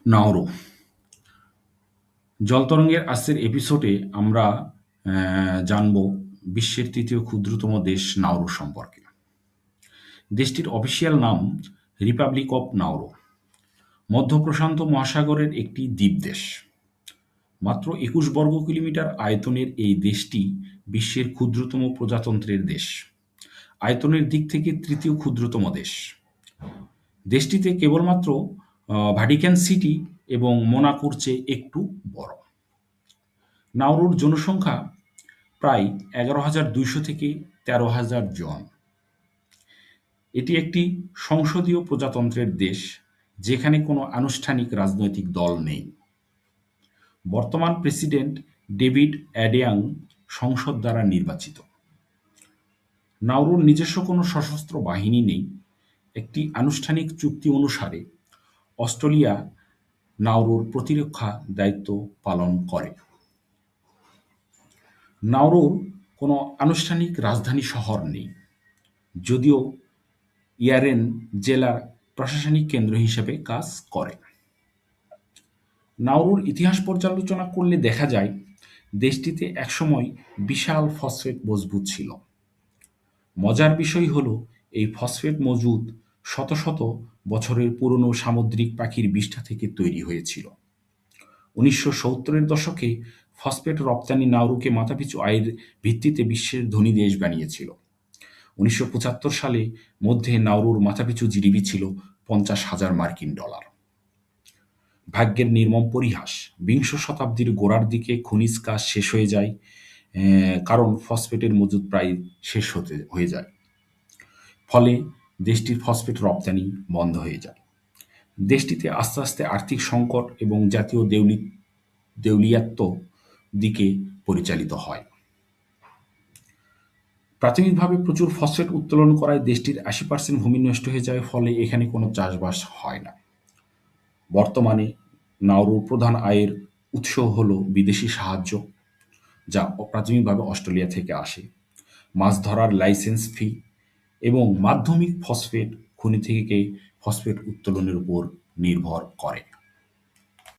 Nauru জলতরঙ্গের আজকের এপিসোডে আমরা জানব বিশ্বের তৃতীয় ক্ষুদ্রতম দেশ নাউরু সম্পর্কে। দেশটির অফিসিয়াল নাম রিপাবলিক অফ নাউরু। মধ্য প্রশান্ত মহাসাগরের একটি দ্বীপ দেশ। মাত্র ২১ বর্গ কিলোমিটার আয়তনের এই দেশটি বিশ্বের ক্ষুদ্রতম প্রজাতন্ত্রের দেশ। আয়তনের দিক থেকে তৃতীয় ক্ষুদ্রতম দেশ। দেশটিতে কেবলমাত্র ভ্যাটিকান সিটি এবং মোনাকোর চেয়ে একটু বড়। নাউরুর জনসংখ্যা প্রায় ১১,২০০ থেকে ১৩,০০০ জন। এটি একটি সংসদীয় প্রজাতন্ত্রের দেশ, যেখানে কোনো আনুষ্ঠানিক রাজনৈতিক দল নেই। বর্তমান প্রেসিডেন্ট ডেভিড অ্যাডেয়াং সংসদ দ্বারা নির্বাচিত। নাউরুর নিজস্ব কোনো সশস্ত্র বাহিনী নেই। একটি আনুষ্ঠানিক চুক্তি অনুসারে অস্ট্রেলিয়া নাউরুর প্রতিরক্ষা দায়িত্ব পালন করে। নাউরুর কোনো আনুষ্ঠানিক রাজধানী শহর নেই, যদিও ইয়ারেন জেলার প্রশাসনিক কেন্দ্র হিসেবে কাজ করে। নাউরুর ইতিহাস পর্যালোচনা করলে দেখা যায়, দেশটিতে একসময় বিশাল ফসফেট মজুদ ছিল। মজার বিষয় হল, এই ফসফেট মজুদ শত শত বছরের পুরনো সামুদ্রিক পাখির বিষ্ঠা থেকে তৈরি হয়েছিল। ১৯৭০-এর দশকে ফসফেট রপ্তানি নাউরুকে মাথাপিছু আয়ের ভিত্তিতে বিশ্বের ধনী দেশ বানিয়েছিল। ১৯৭৫ সালে মধ্যে নাউরুর মাথাপিছু জিডিপি ছিল $৫০,০০০। ভাগ্যের নির্মম পরিহাস, বিংশ শতাব্দীর গোড়ার দিকে খনিজ কাজ শেষ হয়ে যায়, কারণ ফসফেটের মজুদ প্রায় শেষ হয়ে যায়। ফলে দেশটির ফসফেট রপ্তানি বন্ধ হয়ে যায়। দেশটিতে আস্তে আস্তে আর্থিক সংকট এবং জাতীয় দেউলিয়াত্ব দিকে পরিচালিত হয়। প্রাথমিকভাবে প্রচুর ফসফেট উত্তোলন করায় দেশটির ৮০% ভূমি নষ্ট হয়ে যায়, ফলে এখানে কোনো চাষবাস হয় না। বর্তমানে নাউরুর প্রধান আয়ের উৎস হল বিদেশি সাহায্য, যা প্রাথমিকভাবে অস্ট্রেলিয়া থেকে আসে, মাছ ধরার লাইসেন্স ফি এবং মাধ্যমিক ফসফেট খনি থেকে ফসফেট উত্তোলনের উপর নির্ভর করে।